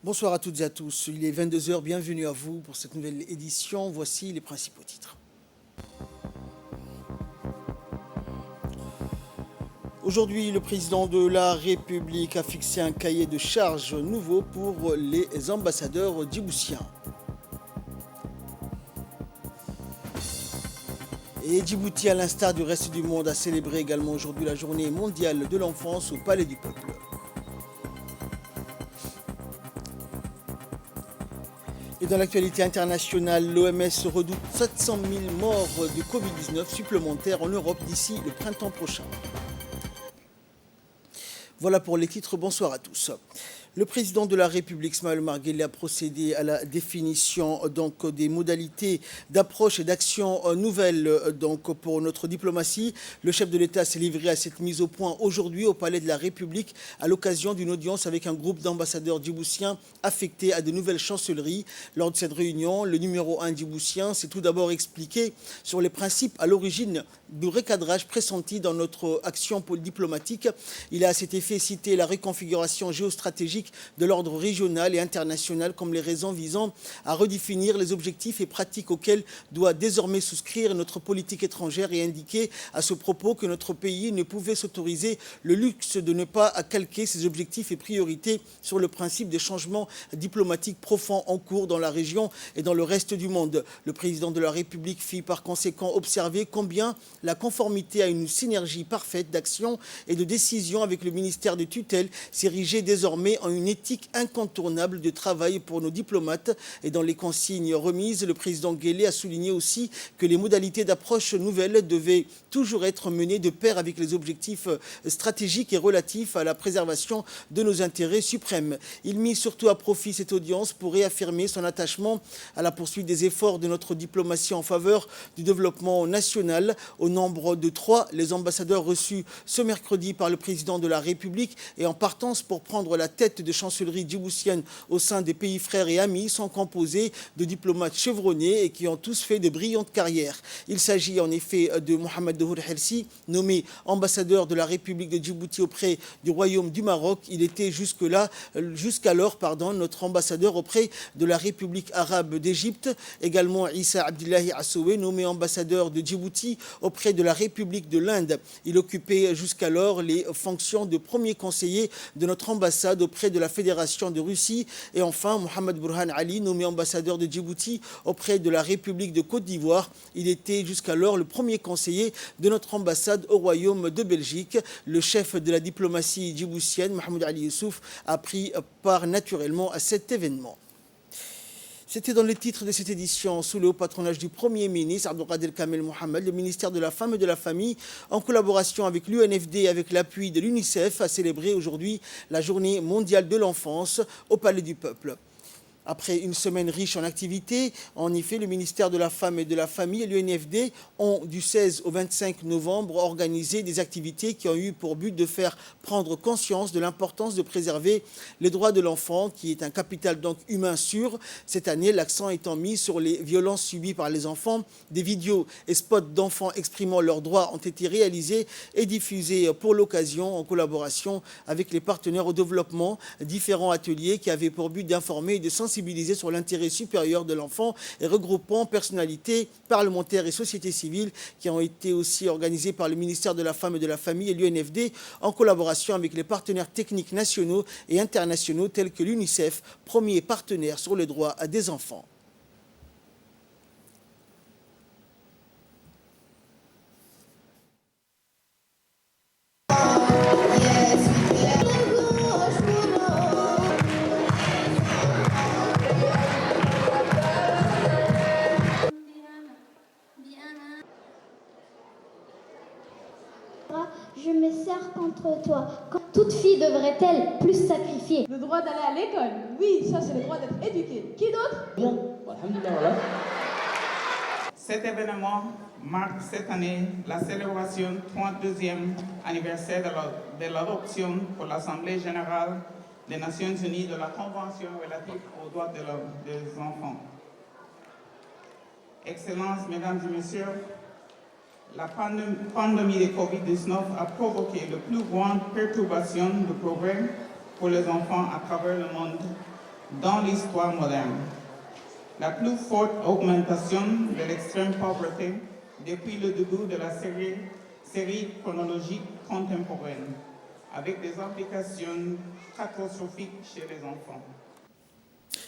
Bonsoir à toutes et à tous. Il est 22 h, bienvenue à vous pour cette nouvelle édition. Voici les principaux titres. Aujourd'hui, le président de la République a fixé un cahier de charges nouveau pour les ambassadeurs djiboutiens. Et Djibouti, à l'instar du reste du monde, a célébré également aujourd'hui la journée mondiale de l'enfance au Palais du Peuple. Et dans l'actualité internationale, l'OMS redoute 700 000 morts de Covid-19 supplémentaires en Europe d'ici le printemps prochain. Voilà pour les titres, bonsoir à tous. Le président de la République, Ismaël Omar Guelleh, a procédé à la définition des modalités d'approche et d'action nouvelles pour notre diplomatie. Le chef de l'État s'est livré à cette mise au point aujourd'hui au Palais de la République à l'occasion d'une audience avec un groupe d'ambassadeurs djiboutiens affectés à de nouvelles chancelleries. Lors de cette réunion, le numéro 1 djiboutien s'est tout d'abord expliqué sur les principes à l'origine du recadrage pressenti dans notre action diplomatique. Il a à cet effet cité la reconfiguration géostratégique de l'ordre régional et international comme les raisons visant à redéfinir les objectifs et pratiques auxquels doit désormais souscrire notre politique étrangère et indiquer à ce propos que notre pays ne pouvait s'autoriser le luxe de ne pas calquer ses objectifs et priorités sur le principe des changements diplomatiques profonds en cours dans la région et dans le reste du monde. Le président de la République fit par conséquent observer combien la conformité à une synergie parfaite d'action et de décision avec le ministère de tutelle s'érigeait désormais en une éthique incontournable de travail pour nos diplomates. Et dans les consignes remises, le président Guelleh a souligné aussi que les modalités d'approche nouvelles devaient toujours être menées de pair avec les objectifs stratégiques et relatifs à la préservation de nos intérêts suprêmes. Il mit surtout à profit cette audience pour réaffirmer son attachement à la poursuite des efforts de notre diplomatie en faveur du développement national. Au nombre de 3, les ambassadeurs reçus ce mercredi par le président de la République et en partance pour prendre la tête de chancellerie djiboutienne au sein des pays frères et amis sont composés de diplomates chevronnés et qui ont tous fait de brillantes carrières. Il s'agit en effet de Mohamed Dahoud Helsi, nommé ambassadeur de la République de Djibouti auprès du Royaume du Maroc. Il était jusqu'alors notre ambassadeur auprès de la République arabe d'Égypte. Également Issa Abdillahi Assoué, nommé ambassadeur de Djibouti auprès de la République de l'Inde. Il occupait jusqu'alors les fonctions de premier conseiller de notre ambassade auprès de la Fédération de Russie. Et enfin, Mohamed Burhan Ali, nommé ambassadeur de Djibouti auprès de la République de Côte d'Ivoire. Il était jusqu'alors le premier conseiller de notre ambassade au Royaume de Belgique. Le chef de la diplomatie djiboutienne, Mahmoud Ali Youssouf, a pris part naturellement à cet événement. C'était dans les titres de cette édition, sous le haut patronage du Premier ministre Abdelkader Kamel Mohamed, le ministère de la Femme et de la Famille, en collaboration avec l'UNFD et avec l'appui de l'UNICEF, a célébré aujourd'hui la journée mondiale de l'enfance au Palais du Peuple. Après une semaine riche en activités, en effet, le ministère de la Femme et de la Famille et l'UNFD ont, du 16 au 25 novembre, organisé des activités qui ont eu pour but de faire prendre conscience de l'importance de préserver les droits de l'enfant, qui est un capital humain sûr. Cette année, l'accent étant mis sur les violences subies par les enfants. Des vidéos et spots d'enfants exprimant leurs droits ont été réalisés et diffusés pour l'occasion en collaboration avec les partenaires au développement. Différents ateliers qui avaient pour but d'informer et de sensibiliser sur l'intérêt supérieur de l'enfant et regroupant personnalités, parlementaires et sociétés civiles qui ont été aussi organisés par le ministère de la Femme et de la Famille et l'UNFD en collaboration avec les partenaires techniques nationaux et internationaux tels que l'UNICEF, premier partenaire sur les droits des enfants. Je me serre contre toi. Toute fille devrait-elle plus sacrifier? Le droit d'aller à l'école, oui, ça c'est le droit d'être éduqué. Qui d'autre? Bien, alhamdulillah. Cet événement marque cette année la célébration 32e anniversaire de l'adoption pour l'Assemblée générale des Nations unies de la Convention relative aux droits des enfants. Excellences, Mesdames et Messieurs, la pandémie de Covid-19 a provoqué la plus grande perturbation de progrès pour les enfants à travers le monde dans l'histoire moderne. La plus forte augmentation de l'extrême pauvreté depuis le début de la série chronologique contemporaine, avec des implications catastrophiques chez les enfants.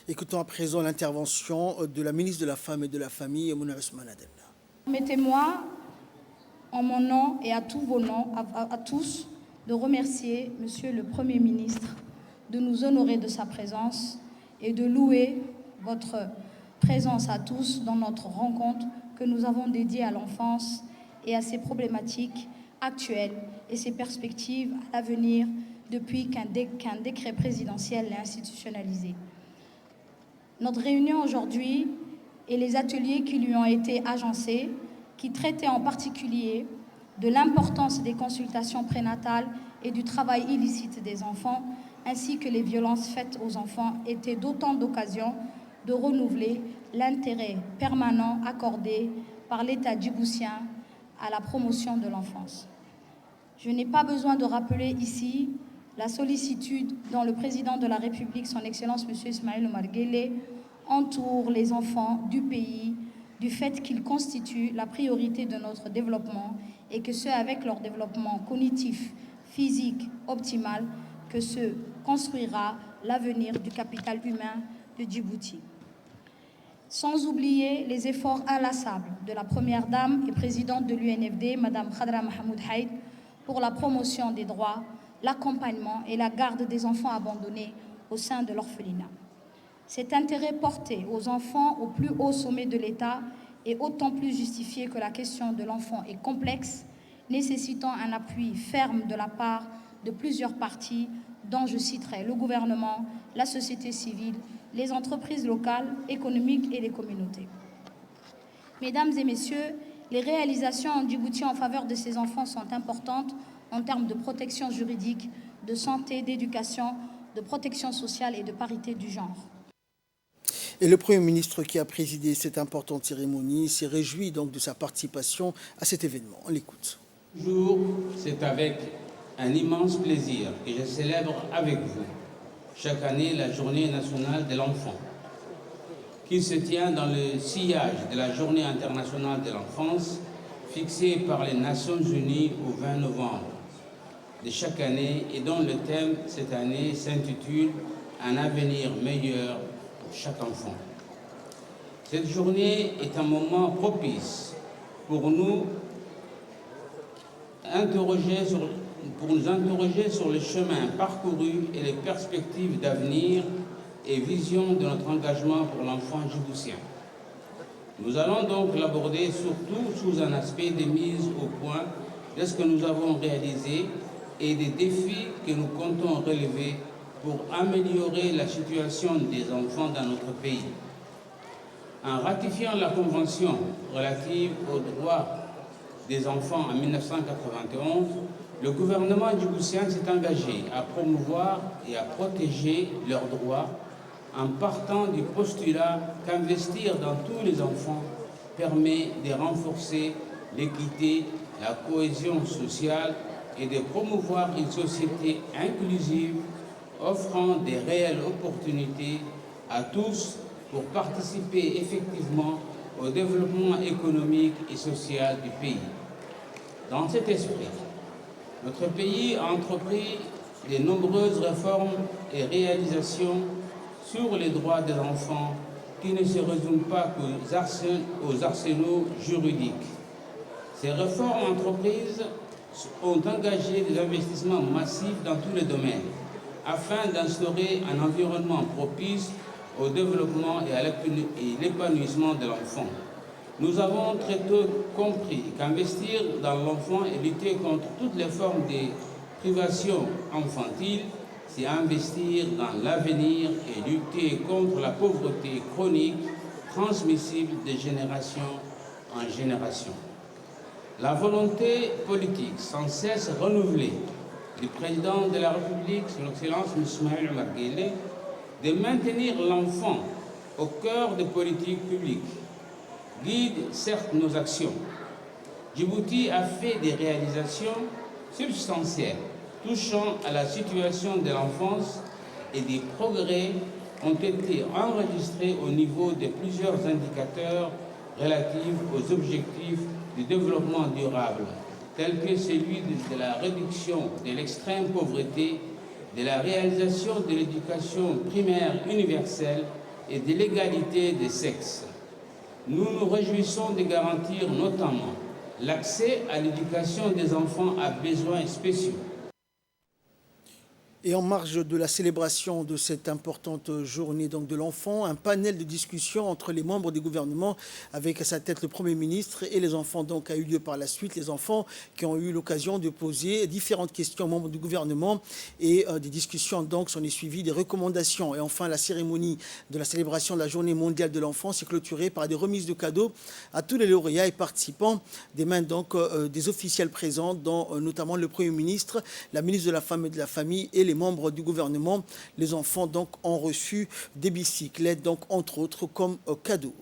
Écoutons à présent l'intervention de la ministre de la Femme et de la Famille, Mouna Ousmane Adel. Permettez-moi, en mon nom et à tous vos noms, à tous, de remercier Monsieur le Premier ministre de nous honorer de sa présence et de louer votre présence à tous dans notre rencontre que nous avons dédiée à l'enfance et à ses problématiques actuelles et ses perspectives à l'avenir depuis qu'un décret présidentiel l'a institutionnalisé. Notre réunion aujourd'hui et les ateliers qui lui ont été agencés, qui traitaient en particulier de l'importance des consultations prénatales et du travail illicite des enfants, ainsi que les violences faites aux enfants, étaient d'autant d'occasions de renouveler l'intérêt permanent accordé par l'État djiboutien à la promotion de l'enfance. Je n'ai pas besoin de rappeler ici la sollicitude dont le président de la République, son Excellence M. Ismaël Omar Guelleh, entoure les enfants du pays du fait qu'ils constituent la priorité de notre développement et que c'est avec leur développement cognitif, physique, optimal que se construira l'avenir du capital humain de Djibouti. Sans oublier les efforts inlassables de la Première Dame et présidente de l'UNFD, Mme Khadra Mahmoud Haïd, pour la promotion des droits, l'accompagnement et la garde des enfants abandonnés au sein de l'orphelinat. Cet intérêt porté aux enfants au plus haut sommet de l'État est autant plus justifié que la question de l'enfant est complexe, nécessitant un appui ferme de la part de plusieurs parties, dont je citerai le gouvernement, la société civile, les entreprises locales, économiques et les communautés. Mesdames et messieurs, les réalisations en Djibouti en faveur de ces enfants sont importantes en termes de protection juridique, de santé, d'éducation, de protection sociale et de parité du genre. Et le Premier ministre qui a présidé cette importante cérémonie s'est réjoui donc de sa participation à cet événement. On l'écoute. Bonjour, c'est avec un immense plaisir que je célèbre avec vous chaque année la Journée nationale de l'enfant, qui se tient dans le sillage de la Journée internationale de l'enfance fixée par les Nations Unies au 20 novembre de chaque année et dont le thème cette année s'intitule « Un avenir meilleur pour chaque enfant ». Cette journée est un moment propice pour nous interroger sur le chemin parcouru et les perspectives d'avenir et vision de notre engagement pour l'enfant djiboutien. Nous allons donc l'aborder surtout sous un aspect de mise au point de ce que nous avons réalisé et des défis que nous comptons relever pour améliorer la situation des enfants dans notre pays. En ratifiant la Convention relative aux droits des enfants en 1991, le gouvernement djiboutien s'est engagé à promouvoir et à protéger leurs droits en partant du postulat qu'investir dans tous les enfants permet de renforcer l'équité, la cohésion sociale et de promouvoir une société inclusive offrant des réelles opportunités à tous pour participer effectivement au développement économique et social du pays. Dans cet esprit, notre pays a entrepris de nombreuses réformes et réalisations sur les droits des enfants qui ne se résument pas aux arsenaux juridiques. Ces réformes entreprises ont engagé des investissements massifs dans tous les domaines afin d'instaurer un environnement propice au développement et à l'épanouissement de l'enfant. Nous avons très tôt compris qu'investir dans l'enfant et lutter contre toutes les formes de privation infantile, c'est investir dans l'avenir et lutter contre la pauvreté chronique transmissible de génération en génération. La volonté politique sans cesse renouvelée du président de la République, son Excellence Ismaël Omar Guelleh, de maintenir l'enfant au cœur des politiques publiques guide certes nos actions. Djibouti a fait des réalisations substantielles touchant à la situation de l'enfance et des progrès ont été enregistrés au niveau de plusieurs indicateurs relatifs aux objectifs du développement durable, tels que celui de la réduction de l'extrême pauvreté, de la réalisation de l'éducation primaire universelle et de l'égalité des sexes. Nous nous réjouissons de garantir notamment l'accès à l'éducation des enfants à besoins spéciaux. Et en marge de la célébration de cette importante journée donc de l'enfant, un panel de discussion entre les membres du gouvernement avec à sa tête le Premier ministre et les enfants donc a eu lieu par la suite. Les enfants qui ont eu l'occasion de poser différentes questions aux membres du gouvernement et des discussions donc s'en est suivi des recommandations. Et enfin, la cérémonie de la célébration de la journée mondiale de l'enfant s'est clôturée par des remises de cadeaux à tous les lauréats et participants des mains donc des officiels présents, dont notamment le Premier ministre, la ministre de la Femme et de la Famille et les membres du gouvernement. Les enfants donc ont reçu des bicyclettes, donc entre autres comme cadeau.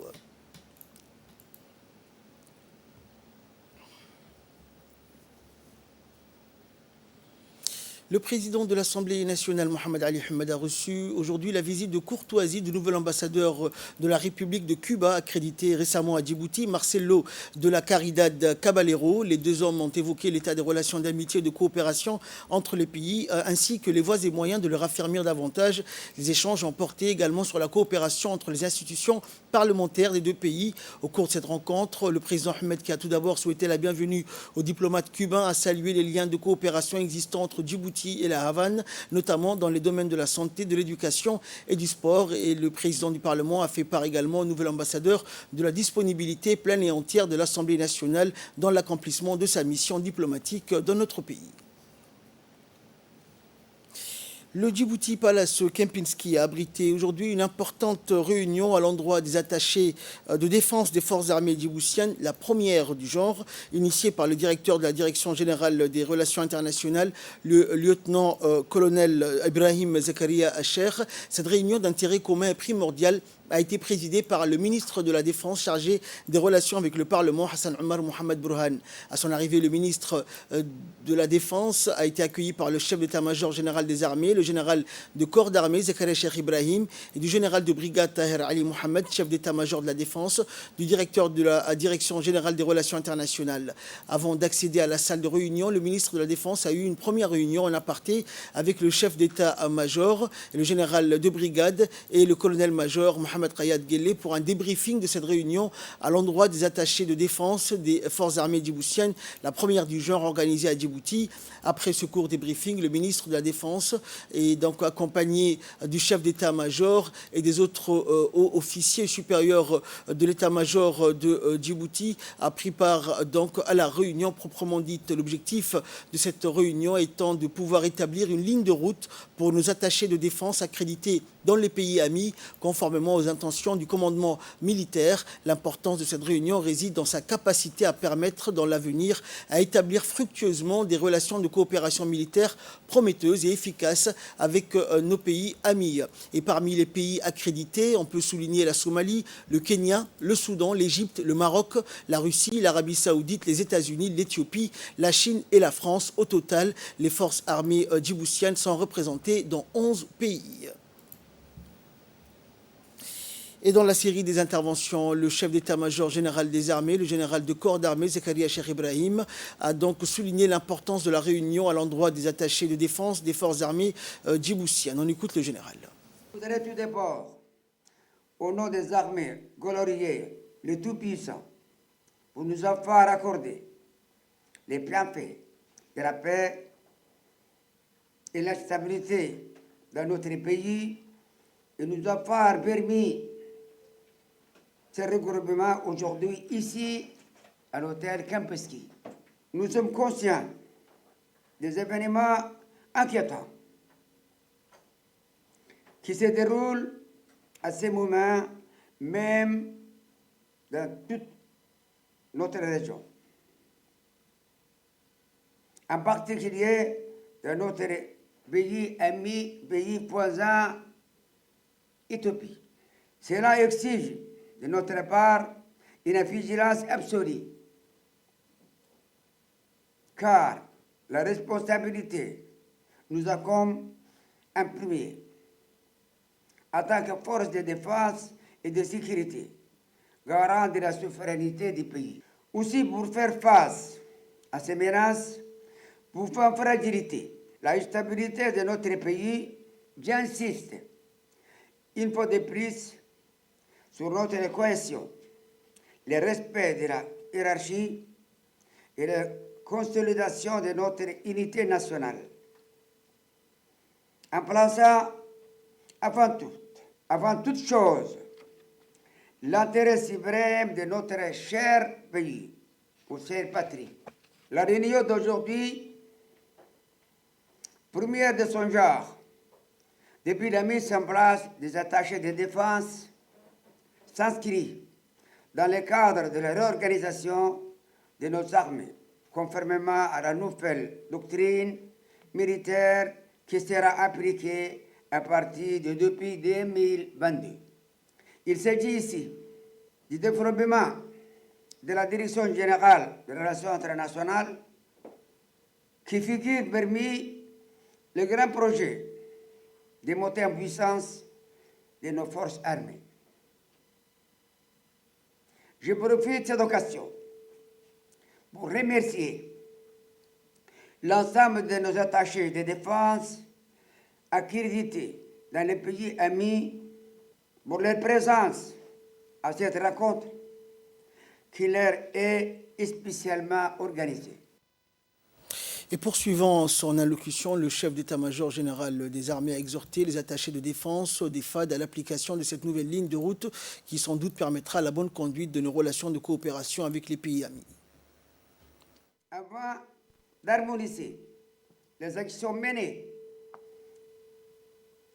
Le président de l'Assemblée nationale, Mohamed Ali Hamad, a reçu aujourd'hui la visite de courtoisie du nouvel ambassadeur de la République de Cuba, accrédité récemment à Djibouti, Marcelo de la Caridad Caballero. Les deux hommes ont évoqué l'état des relations d'amitié et de coopération entre les pays, ainsi que les voies et moyens de le raffermir davantage. Les échanges ont porté également sur la coopération entre les institutions parlementaires des deux pays. Au cours de cette rencontre, le président Ahmed, qui a tout d'abord souhaité la bienvenue aux diplomates cubains, a salué les liens de coopération existants entre Djibouti et la Havane, notamment dans les domaines de la santé, de l'éducation et du sport. Et le président du Parlement a fait part également au nouvel ambassadeur de la disponibilité pleine et entière de l'Assemblée nationale dans l'accomplissement de sa mission diplomatique dans notre pays. Le Djibouti Palace Kempinski a abrité aujourd'hui une importante réunion à l'endroit des attachés de défense des forces armées djiboutiennes, la première du genre, initiée par le directeur de la Direction générale des relations internationales, le lieutenant-colonel Ibrahim Zakaria Acher. Cette réunion d'intérêt commun est primordiale a été présidée par le ministre de la Défense chargé des relations avec le Parlement, Hassan Omar Mohamed Burhan. À son arrivée, le ministre de la Défense a été accueilli par le chef d'état-major général des armées, le général de corps d'armée, Zakaria Cheikh Ibrahim, et du général de brigade Taher Ali Mohamed, chef d'état-major de la Défense, du directeur de la Direction générale des relations internationales. Avant d'accéder à la salle de réunion, le ministre de la Défense a eu une première réunion en aparté avec le chef d'état-major, le général de brigade et le colonel-major Mohamed Kayad Guelleh pour un débriefing de cette réunion à l'endroit des attachés de défense des forces armées djiboutiennes, la première du genre organisée à Djibouti. Après ce court débriefing, le ministre de la Défense est donc accompagné du chef d'état-major et des autres hauts officiers supérieurs de l'état-major de Djibouti a pris part donc à la réunion proprement dite. L'objectif de cette réunion étant de pouvoir établir une ligne de route pour nos attachés de défense accrédités dans les pays amis, conformément aux intentions du commandement militaire. L'importance de cette réunion réside dans sa capacité à permettre dans l'avenir à établir fructueusement des relations de coopération militaire prometteuses et efficaces avec nos pays amis. Et parmi les pays accrédités, on peut souligner la Somalie, le Kenya, le Soudan, l'Égypte, le Maroc, la Russie, l'Arabie Saoudite, les États-Unis, l'Éthiopie, la Chine et la France. Au total, les forces armées djiboutiennes sont représentées dans 11 pays. Et dans la série des interventions, le chef d'état-major général des armées, le général de corps d'armée, Zakaria Cheikh Ibrahim, a donc souligné l'importance de la réunion à l'endroit des attachés de défense des forces armées djiboutiennes. On écoute le général. Je voudrais tout d'abord, au nom des armées, glorifier le Tout-Puissant pour nous avoir accordé les bienfaits de la paix et la stabilité dans notre pays et nous avoir permis ce regroupement aujourd'hui ici à l'hôtel Kempinski. Nous sommes conscients des événements inquiétants qui se déroulent à ce moment même dans toute notre région. En particulier dans notre pays ami, pays voisin, Éthiopie. Cela exige de notre part une vigilance absolue, car la responsabilité nous a comme imprimé en tant que force de défense et de sécurité, garant de la souveraineté du pays. Aussi, pour faire face à ces menaces pouvant fragiliser la stabilité de notre pays, j'insiste une fois de plus sur notre cohésion, le respect de la hiérarchie et la consolidation de notre unité nationale. En plaçant avant toute chose, l'intérêt suprême de notre cher pays, ou chère patrie. La réunion d'aujourd'hui, première de son genre, depuis la mise en place des attachés de défense, s'inscrit dans le cadre de la réorganisation de nos armées, conformément à la nouvelle doctrine militaire qui sera appliquée à partir de depuis 2022. Il s'agit ici du développement de la Direction générale des relations internationales qui figure parmi les grands projets de montée en puissance de nos forces armées. Je profite de cette occasion pour remercier l'ensemble de nos attachés de défense accrédités dans les pays amis pour leur présence à cette rencontre qui leur est spécialement organisée. Et poursuivant son allocution, le chef d'état-major général des armées a exhorté les attachés de défense des FAD à l'application de cette nouvelle ligne de route qui sans doute permettra la bonne conduite de nos relations de coopération avec les pays amis. Avant d'harmoniser les actions menées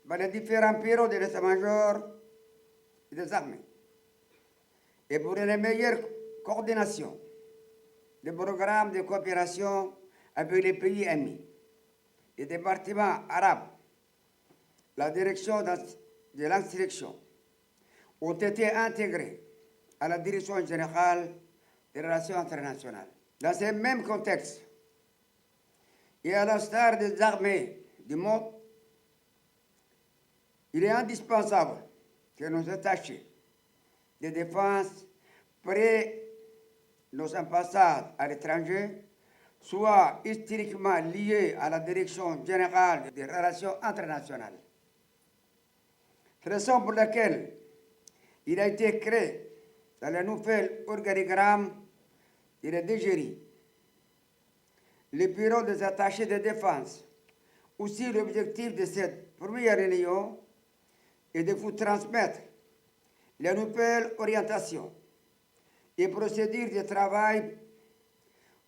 par les différents bureaux de l'état-major des armées et pour une meilleure coordination des programmes de coopération avec les pays amis, les départements arabes, la direction de l'instruction ont été intégrés à la direction générale des relations internationales. Dans ce même contexte, et à l'instar des armées du monde, il est indispensable que nos attachés de défense près nos ambassades à l'étranger soient historiquement liés à la Direction générale des relations internationales. Raison pour laquelle il a été créé dans le nouvel organigramme de la DGRI le bureau des attachés de défense. Aussi, l'objectif de cette première réunion est de vous transmettre les nouvelles orientations et procédures de travail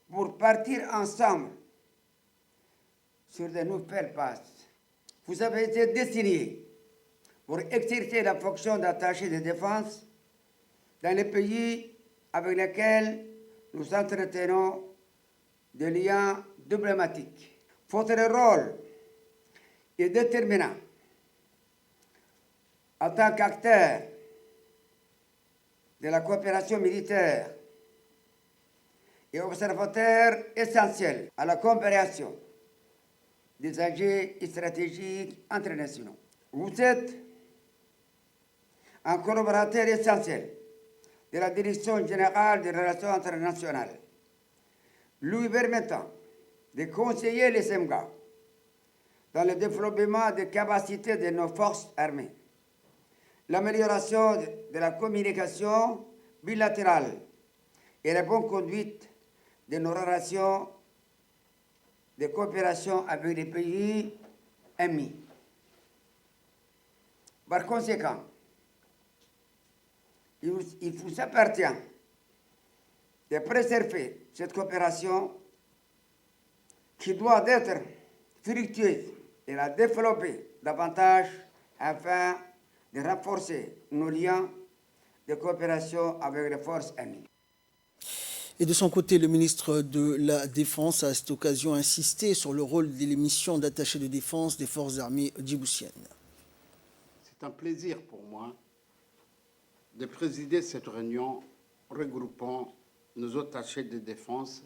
pour partir ensemble sur de nouvelles bases. Vous avez été destinés pour exercer la fonction d'attaché de défense dans les pays avec lesquels nous entretenons des liens diplomatiques. Votre rôle est déterminant en tant qu'acteur de la coopération militaire et observateur essentiel à la compréhension des enjeux stratégiques internationaux. Vous êtes un collaborateur essentiel de la Direction générale des relations internationales, lui permettant de conseiller les SEMGA dans le développement des capacités de nos forces armées, l'amélioration de la communication bilatérale et la bonne conduite de nos relations de coopération avec les pays amis. Par conséquent, il vous appartient de préserver cette coopération qui doit être fructueuse et la développer davantage afin de renforcer nos liens de coopération avec les forces amies. Et de son côté, le ministre de la Défense a à cette occasion insisté sur le rôle des missions d'attaché de défense des forces armées djiboutiennes. C'est un plaisir pour moi de présider cette réunion regroupant nos attachés de défense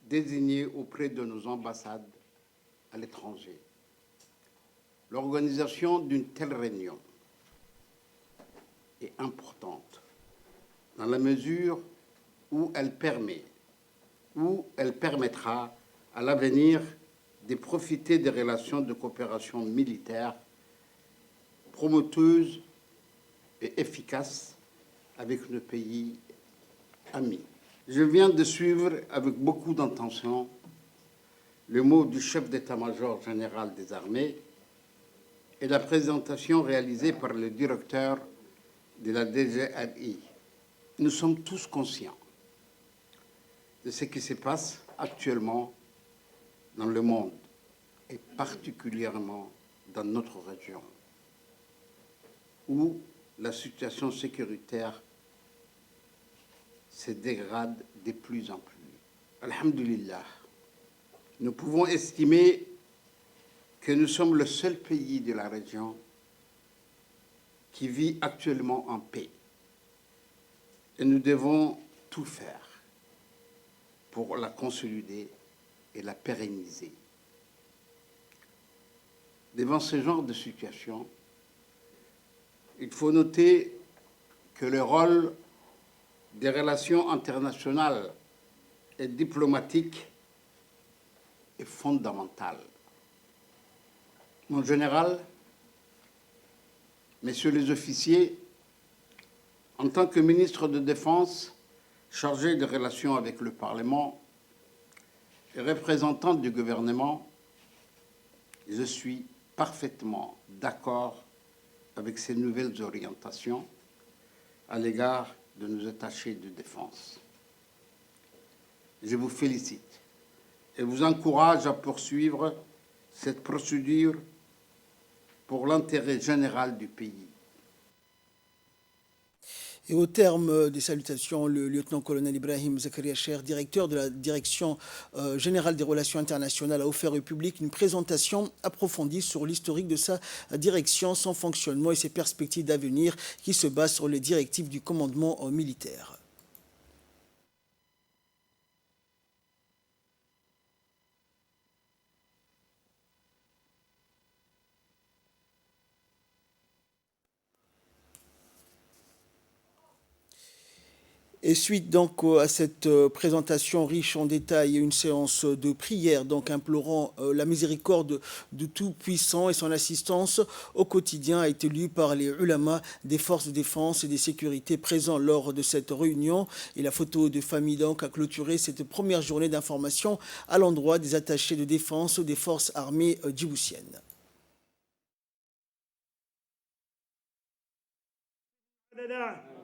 désignés auprès de nos ambassades à l'étranger. L'organisation d'une telle réunion est importante dans la mesure où elle permettra à l'avenir de profiter des relations de coopération militaire promoteuses et efficaces avec nos pays amis. Je viens de suivre avec beaucoup d'intention le mot du chef d'état-major général des armées et la présentation réalisée par le directeur de la DGRI. Nous sommes tous conscients de ce qui se passe actuellement dans le monde et particulièrement dans notre région, où la situation sécuritaire se dégrade de plus en plus. Alhamdulillah, nous pouvons estimer que nous sommes le seul pays de la région qui vit actuellement en paix. Et nous devons tout faire pour la consolider et la pérenniser. Devant ce genre de situation, il faut noter que le rôle des relations internationales et diplomatiques est fondamental. En général, messieurs les officiers, en tant que ministre de Défense chargé des relations avec le Parlement et représentant du gouvernement, je suis parfaitement d'accord avec ces nouvelles orientations à l'égard de nos attachés de défense. Je vous félicite et vous encourage à poursuivre cette procédure pour l'intérêt général du pays. Et au terme des salutations, le lieutenant-colonel Ibrahim Zakaria Cher, directeur de la Direction générale des relations internationales, a offert au public une présentation approfondie sur l'historique de sa direction, son fonctionnement et ses perspectives d'avenir qui se basent sur les directives du commandement militaire. Et suite donc à cette présentation riche en détails et une séance de prière, donc implorant la miséricorde de Tout-Puissant et son assistance au quotidien, a été lue par les ulama des forces de défense et de sécurité présents lors de cette réunion. Et la photo de famille donc a clôturé cette première journée d'information à l'endroit des attachés de défense des forces armées djiboutiennes.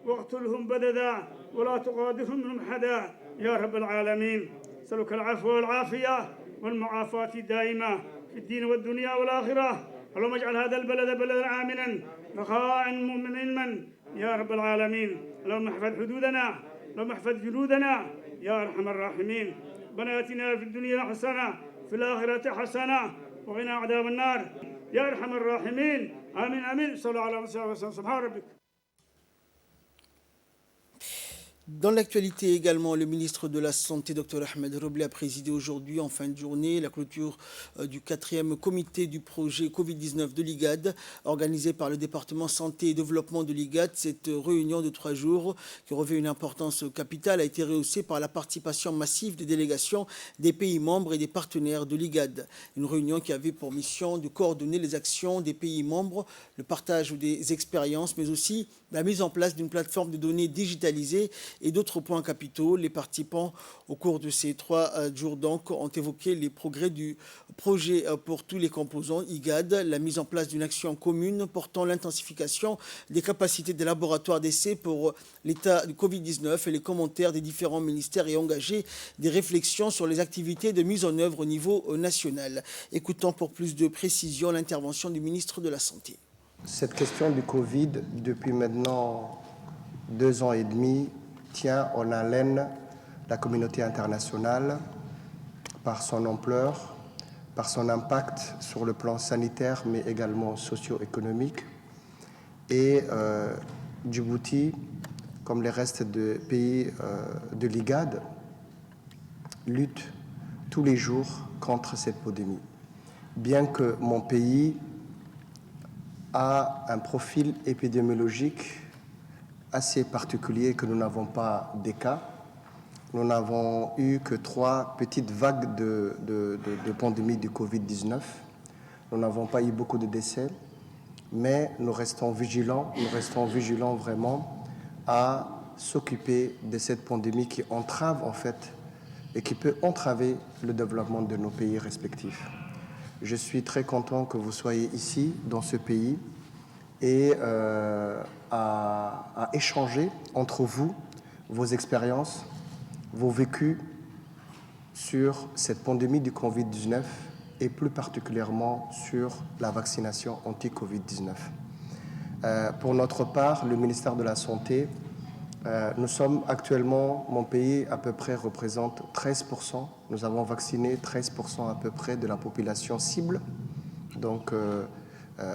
واقتلهم بددا ولا تغادرهم منهم حدا يا رب العالمين سألك العفو والعافية والمعافاة الدائمة في الدين والدنيا والآخرة اللهم اجعل هذا البلد بلدا آمنا رخاء مؤمنا يا رب العالمين اللهم احفظ حدودنا اللهم احفظ جنودنا يا أرحم الراحمين ربنا آتنا في الدنيا حسنة في الآخرة حسنة وقنا عذاب النار يا أرحم الراحمين آمين آمين صلوا على محمد سبحان ربك. Dans l'actualité également, le ministre de la Santé, Dr Ahmed Roblé, a présidé aujourd'hui en fin de journée la clôture du 4e comité du projet Covid-19 de l'IGAD, organisé par le département santé et développement de l'IGAD. Cette réunion de 3 jours, qui revêt une importance capitale, a été rehaussée par la participation massive des délégations des pays membres et des partenaires de l'IGAD. Une réunion qui avait pour mission de coordonner les actions des pays membres, le partage des expériences, mais aussi la mise en place d'une plateforme de données digitalisée et d'autres points capitaux. Les participants, au cours de ces 3 jours donc, ont évoqué les progrès du projet pour tous les composants IGAD, la mise en place d'une action commune portant l'intensification des capacités des laboratoires d'essai pour l'état du Covid-19 et les commentaires des différents ministères et engager des réflexions sur les activités de mise en œuvre au niveau national. Écoutons pour plus de précision l'intervention du ministre de la Santé. Cette question du Covid, depuis maintenant 2 ans et demi, tient en haleine la communauté internationale par son ampleur, par son impact sur le plan sanitaire, mais également socio-économique. Et Djibouti, comme les restes des pays de l'IGAD, lutte tous les jours contre cette pandémie. Bien que mon pays a un profil épidémiologique assez particulier que nous n'avons pas des cas. Nous n'avons eu que 3 petites vagues de pandémie du Covid-19. Nous n'avons pas eu beaucoup de décès, mais nous restons vigilants vraiment à s'occuper de cette pandémie qui entrave en fait et qui peut entraver le développement de nos pays respectifs. Je suis très content que vous soyez ici, dans ce pays, et à échanger entre vous vos expériences, vos vécus sur cette pandémie du Covid-19 et plus particulièrement sur la vaccination anti-Covid-19. Pour notre part, le ministère de la Santé, nous sommes actuellement, mon pays à peu près représente 13%. Nous avons vacciné 13% à peu près de la population cible. Donc,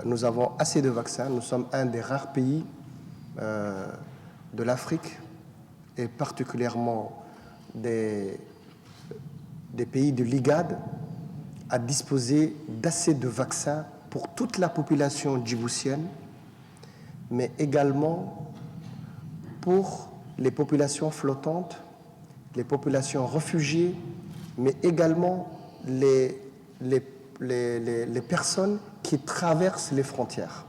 nous avons assez de vaccins. Nous sommes un des rares pays de l'Afrique et particulièrement des pays de l'IGAD à disposer d'assez de vaccins pour toute la population djiboutienne, mais également pour les populations flottantes, les populations réfugiées, mais également les personnes qui traversent les frontières.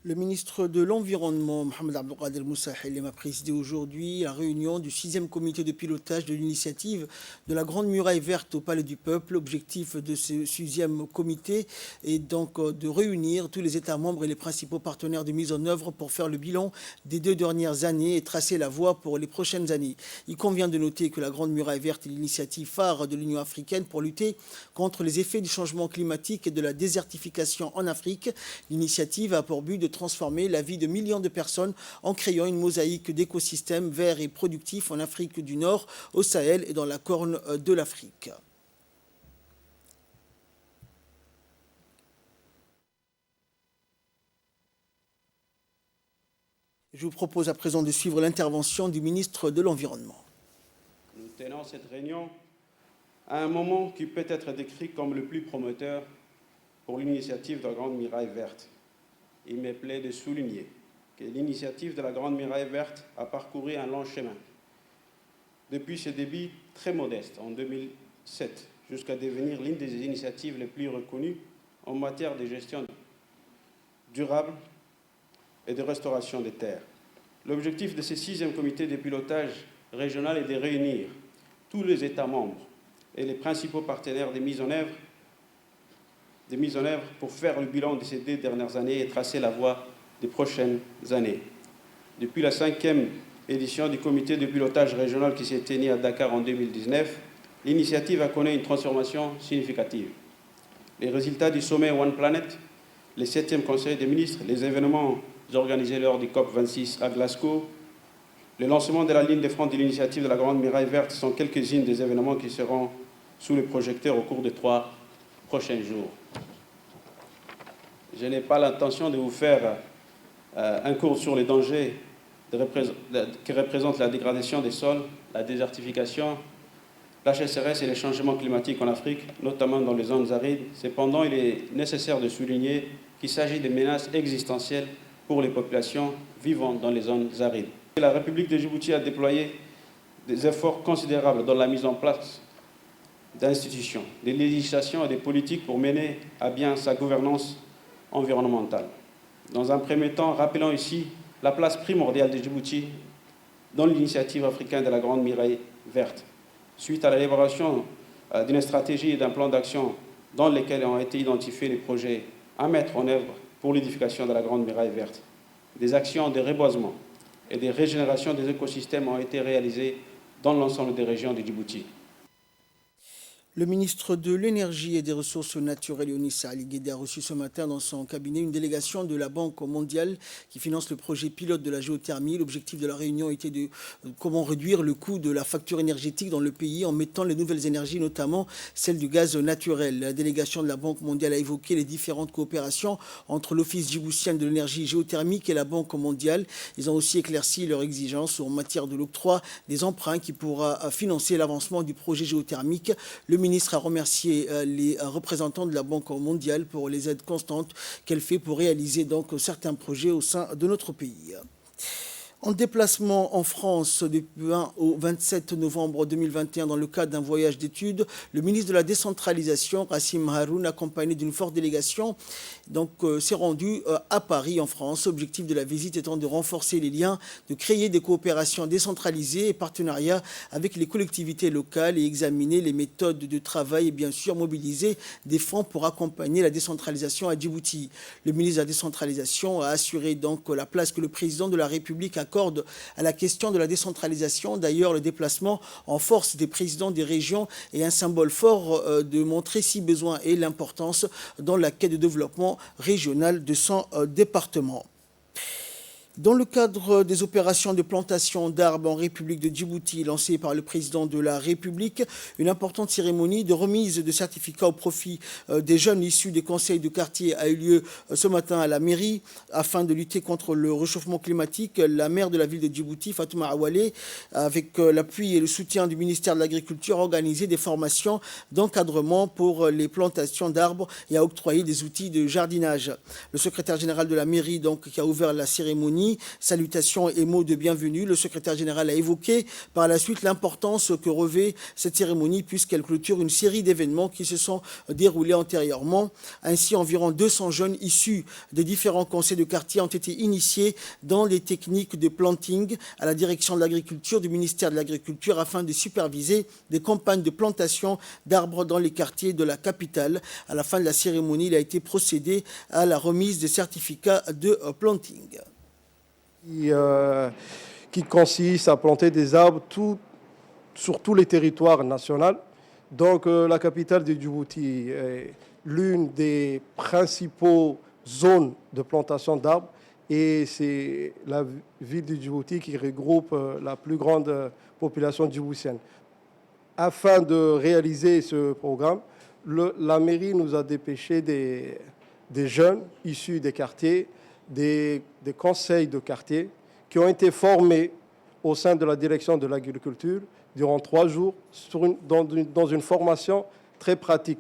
Le ministre de l'Environnement, Mohamed Abdelkader Moussa Helem, a présidé aujourd'hui la réunion du 6e comité de pilotage de l'initiative de la Grande Muraille Verte au Palais du Peuple. L'objectif de ce 6e comité est donc de réunir tous les États membres et les principaux partenaires de mise en œuvre pour faire le bilan des 2 dernières années et tracer la voie pour les prochaines années. Il convient de noter que la Grande Muraille Verte est l'initiative phare de l'Union africaine pour lutter contre les effets du changement climatique et de la désertification en Afrique. L'initiative a pour but de transformer la vie de millions de personnes en créant une mosaïque d'écosystèmes verts et productifs en Afrique du Nord, au Sahel et dans la Corne de l'Afrique. Je vous propose à présent de suivre l'intervention du ministre de l'Environnement. Nous tenons cette réunion à un moment qui peut être décrit comme le plus prometteur pour l'initiative de la Grande Muraille Verte. Il me plaît de souligner que l'initiative de la Grande Muraille Verte a parcouru un long chemin. Depuis ses débuts très modestes en 2007 jusqu'à devenir l'une des initiatives les plus reconnues en matière de gestion durable et de restauration des terres. L'objectif de ce 6e comité de pilotage régional est de réunir tous les États membres et les principaux partenaires de mise en œuvre pour faire le bilan de ces 2 dernières années et tracer la voie des prochaines années. Depuis la 5e édition du comité de pilotage régional qui s'est tenu à Dakar en 2019, l'initiative a connu une transformation significative. Les résultats du sommet One Planet, le 7e Conseil des ministres, les événements organisés lors du COP26 à Glasgow, le lancement de la ligne de front de l'initiative de la Grande Muraille Verte sont quelques-unes des événements qui seront sous le projecteur au cours des 3 prochains jours. Je n'ai pas l'intention de vous faire un cours sur les dangers que représente la dégradation des sols, la désertification, la sécheresse et les changements climatiques en Afrique, notamment dans les zones arides. Cependant, il est nécessaire de souligner qu'il s'agit de menaces existentielles pour les populations vivant dans les zones arides. La République de Djibouti a déployé des efforts considérables dans la mise en place d'institutions, des législations et des politiques pour mener à bien sa gouvernance environnementale. Dans un premier temps, rappelons ici la place primordiale de Djibouti dans l'initiative africaine de la Grande Muraille Verte. Suite à l'élaboration d'une stratégie et d'un plan d'action dans lesquels ont été identifiés les projets à mettre en œuvre pour l'édification de la Grande Muraille Verte, des actions de reboisement et de régénération des écosystèmes ont été réalisées dans l'ensemble des régions de Djibouti. Le ministre de l'Énergie et des Ressources naturelles, Younis Ali Guédé, a reçu ce matin dans son cabinet une délégation de la Banque mondiale qui finance le projet pilote de la géothermie. L'objectif de la réunion était de comment réduire le coût de la facture énergétique dans le pays en mettant les nouvelles énergies, notamment celle du gaz naturel. La délégation de la Banque mondiale a évoqué les différentes coopérations entre l'Office djiboutien de l'énergie géothermique et la Banque mondiale. Ils ont aussi éclairci leurs exigences en matière de l'octroi des emprunts qui pourra financer l'avancement du projet géothermique. Le ministre a remercié les représentants de la Banque mondiale pour les aides constantes qu'elle fait pour réaliser donc certains projets au sein de notre pays. En déplacement en France du 20 au 27 novembre 2021 dans le cadre d'un voyage d'études, le ministre de la décentralisation, Rassim Haroun, accompagné d'une forte délégation, s'est rendu à Paris en France. L'objectif de la visite étant de renforcer les liens, de créer des coopérations décentralisées et partenariats avec les collectivités locales et examiner les méthodes de travail et bien sûr mobiliser des fonds pour accompagner la décentralisation à Djibouti. Le ministre de la décentralisation a assuré donc la place que le président de la République accorde à la question de la décentralisation. D'ailleurs, le déplacement en force des présidents des régions est un symbole fort de montrer, si besoin est, l'importance dans la quête de développement régional de son département. Dans le cadre des opérations de plantation d'arbres en République de Djibouti lancées par le président de la République, une importante cérémonie de remise de certificats au profit des jeunes issus des conseils de quartier a eu lieu ce matin à la mairie. Afin de lutter contre le réchauffement climatique, la maire de la ville de Djibouti, Fatouma Awale, avec l'appui et le soutien du ministère de l'Agriculture, a organisé des formations d'encadrement pour les plantations d'arbres et a octroyé des outils de jardinage. Le secrétaire général de la mairie qui a ouvert la cérémonie, salutations et mots de bienvenue. Le secrétaire général a évoqué par la suite l'importance que revêt cette cérémonie puisqu'elle clôture une série d'événements qui se sont déroulés antérieurement. Ainsi, environ 200 jeunes issus des différents conseils de quartier ont été initiés dans les techniques de planting à la direction de l'agriculture du ministère de l'Agriculture afin de superviser des campagnes de plantation d'arbres dans les quartiers de la capitale. À la fin de la cérémonie, il a été procédé à la remise des certificats de planting. Qui consiste à planter des arbres sur tous les territoires nationaux. Donc la capitale de Djibouti est l'une des principales zones de plantation d'arbres et c'est la ville de Djibouti qui regroupe la plus grande population djiboutienne. Afin de réaliser ce programme, la mairie nous a dépêché des jeunes issus des quartiers, des conseils de quartier qui ont été formés au sein de la direction de l'agriculture durant 3 jours dans une formation très pratique.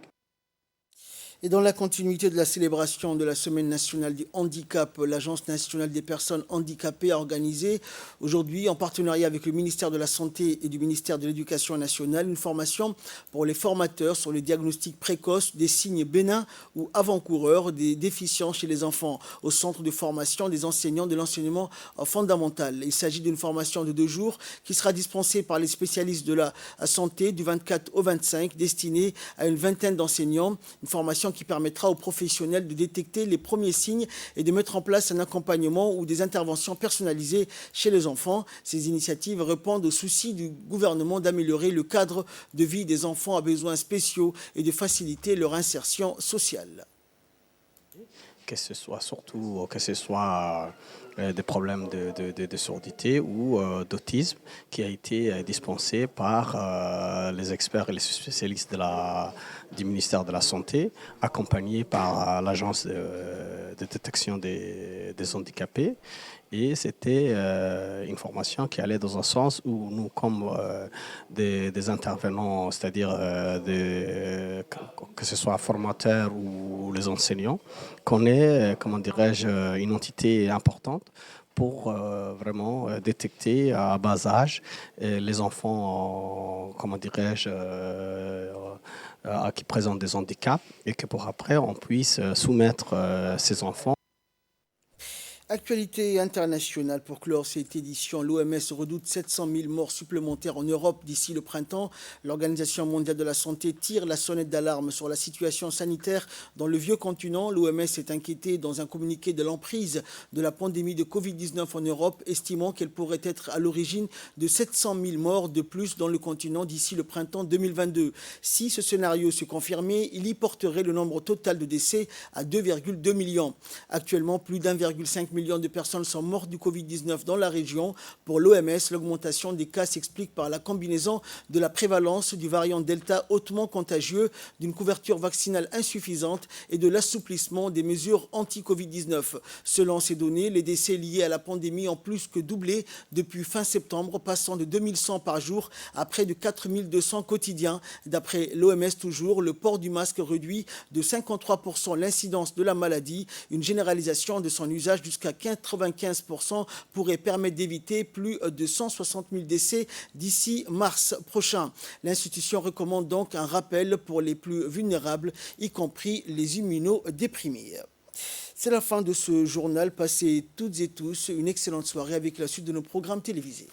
Et dans la continuité de la célébration de la Semaine nationale du handicap, l'Agence nationale des personnes handicapées a organisé aujourd'hui, en partenariat avec le ministère de la Santé et du ministère de l'Éducation nationale, une formation pour les formateurs sur le diagnostic précoce des signes bénins ou avant-coureurs des déficiences chez les enfants au centre de formation des enseignants de l'enseignement fondamental. Il s'agit d'une formation de 2 jours qui sera dispensée par les spécialistes de la santé du 24 au 25, destinée à une vingtaine d'enseignants. Une formation qui permettra aux professionnels de détecter les premiers signes et de mettre en place un accompagnement ou des interventions personnalisées chez les enfants. Ces initiatives répondent au souci du gouvernement d'améliorer le cadre de vie des enfants à besoins spéciaux et de faciliter leur insertion sociale. Que ce soit des problèmes de surdité ou d'autisme qui a été dispensé par les experts et les spécialistes du ministère de la Santé, accompagnés par l'Agence de détection des handicapés. Et c'était une formation qui allait dans un sens où nous, comme des intervenants, c'est-à-dire que ce soit formateurs ou les enseignants, qu'on est, une entité importante pour vraiment détecter à bas âge les enfants, qui présentent des handicaps et que pour après on puisse soumettre ces enfants. Actualité internationale pour clore cette édition. L'OMS redoute 700 000 morts supplémentaires en Europe d'ici le printemps. L'Organisation mondiale de la santé tire la sonnette d'alarme sur la situation sanitaire dans le vieux continent. L'OMS est inquiétée dans un communiqué de l'emprise de la pandémie de Covid-19 en Europe, estimant qu'elle pourrait être à l'origine de 700 000 morts de plus dans le continent d'ici le printemps 2022. Si ce scénario se confirmait, il y porterait le nombre total de décès à 2,2 millions. Actuellement, plus d'1,5 million de personnes sont mortes du Covid-19 dans la région. Pour l'OMS, l'augmentation des cas s'explique par la combinaison de la prévalence du variant Delta hautement contagieux, d'une couverture vaccinale insuffisante et de l'assouplissement des mesures anti-Covid-19. Selon ces données, les décès liés à la pandémie ont plus que doublé depuis fin septembre, passant de 2100 par jour à près de 4200 quotidiens. D'après l'OMS toujours, le port du masque réduit de 53% l'incidence de la maladie, une généralisation de son usage jusqu'à jusqu'à 95% pourrait permettre d'éviter plus de 160 000 décès d'ici mars prochain. L'institution recommande donc un rappel pour les plus vulnérables, y compris les immunodéprimés. C'est la fin de ce journal. Passez toutes et tous une excellente soirée avec la suite de nos programmes télévisés.